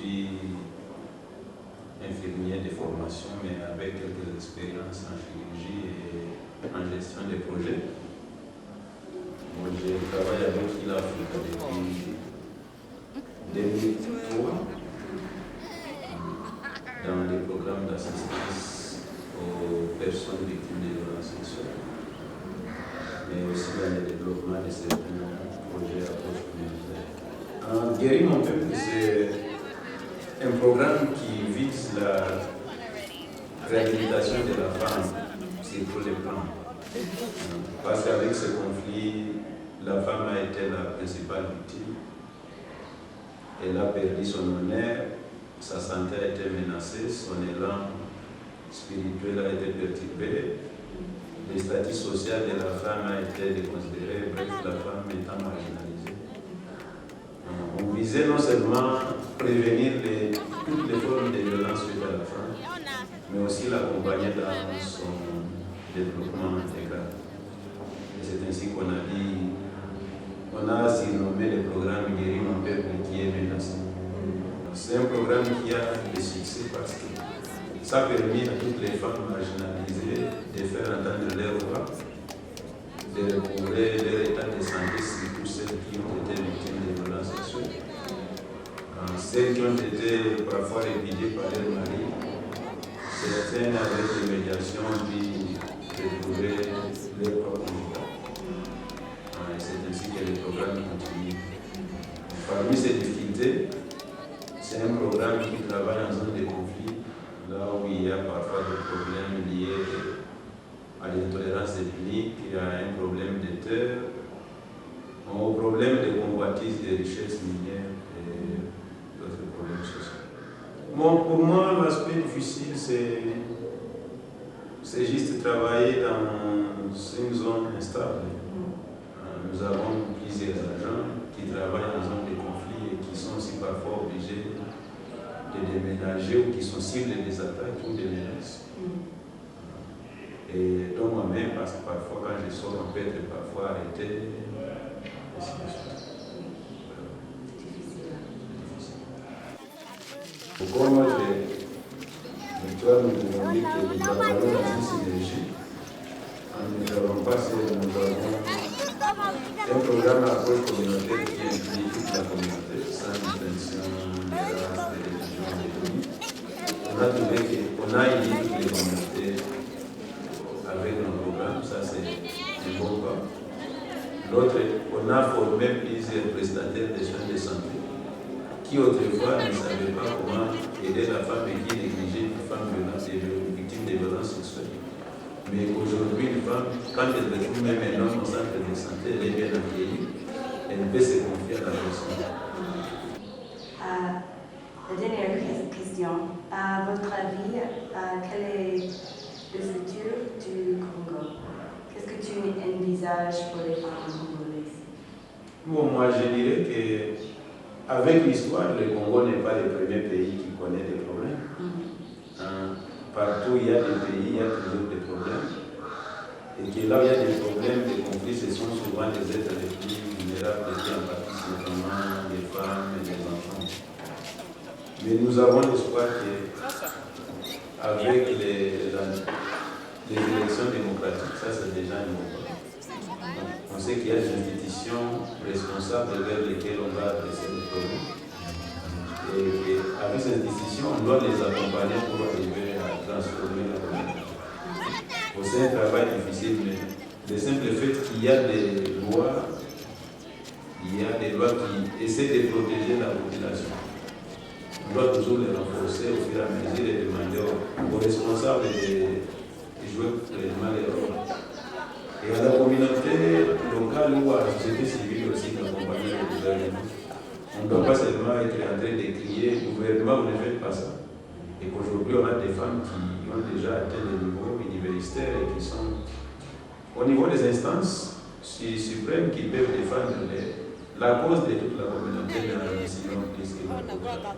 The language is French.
suis infirmier de formation, mais avec quelques expériences en chirurgie et en gestion des projets. Moi, je travaille avec l'Afrique depuis 2003 dans les programmes d'assistance aux personnes victimes de violences sexuelles, mais aussi dans le développement de certains projets à approche communautaire. Guérir mon peuple, c'est un programme qui vise la réhabilitation de la femme sur tous les plans. Parce qu'avec ce conflit, la femme a été la principale victime. Elle a perdu son honneur, sa santé a été menacée, son élan spirituel a été perturbé, le statut social de la femme a été déconsidéré, bref, la femme étant marginalisée. On visait non seulement prévenir toutes les formes de violence suite à la femme, mais aussi l'accompagner dans son développement intégral. Et c'est ainsi qu'on a surnommé le programme Guérir mon peuple qui est menacé. C'est un programme qui a des succès parce que ça a permis à toutes les femmes marginalisées de faire entendre leur voix, de recouvrer leur état de santé, surtout celles qui ont été victimes de violences sexuelles, celles qui ont été parfois répudiées par leur mari, certaines avec des médiations qui retrouvaient leur propre état. Et c'est ainsi que le programme continue. Parmi ces difficultés, c'est un programme qui travaille en zone de conflit, là où il y a parfois des problèmes liés à l'intolérance ethnique, à un problème de terre, au problème de convoitise des richesses minières et d'autres problèmes sociaux. Bon, pour moi, l'aspect difficile, c'est juste travailler dans une zone instable. Nous avons plusieurs agents qui travaillent en zone de conflit et qui sont aussi parfois obligés de déménager ou qui sont cibles des attaques ou des menaces. Et donc moi-même, parce que parfois quand je sors, on peut être parfois arrêté. Pourquoi moi, toi, nous pouvons dire que nous travaillons dans une synergie. Nous n'avons pas un programme d'approche communautaire qui implique toute la communauté, sans intention de race, de religion, de pays. On a trouvé qu'on a aidé toutes les communautés avec nos programmes, ça c'est un bon pas. L'autre, on a formé plusieurs prestataires de soins de santé qui autrefois ne savaient pas comment aider la femme et qui négligeait une femme violente et victime de violences sexuelles. Mais aujourd'hui, une femme, quand elle retrouve même un homme au centre de santé, elle est bien accueillie, elle peut se confier à la personne. La dernière question. À votre avis, quel est le futur du Congo? Qu'est-ce que tu envisages pour les femmes congolaises? Bon, moi, je dirais qu'avec l'histoire, le Congo n'est pas le premier pays qui connaît des problèmes. Partout, il y a des pays, il y a toujours des problèmes. Et que là où il y a des problèmes, des conflits, ce sont souvent les êtres les plus vulnérables, qui en partie notamment les femmes et les enfants. Mais nous avons l'espoir qu'avec les élections démocratiques, ça c'est déjà un bon pas. On sait qu'il y a des institutions responsables vers lesquelles on va adresser les problèmes. Et avec ces institutions, on doit les accompagner pour arriver à transformer la communauté. C'est un travail difficile, mais le simple fait qu'il y a des lois, qui essaient de protéger la population. On doit toujours les renforcer au fur et à mesure et demander aux responsables de jouer pleinement les rôles. Et à la communauté locale ou à la société civile aussi d'accompagner le gouvernement. On ne doit pas seulement être en train de crier, gouvernement, vous ne faites pas ça. Et qu'aujourd'hui, on a des femmes qui ont déjà atteint le niveau universitaire et qui sont au niveau des instances suprêmes qui peuvent défendre la cause de toute la communauté dans la mission plus que la population.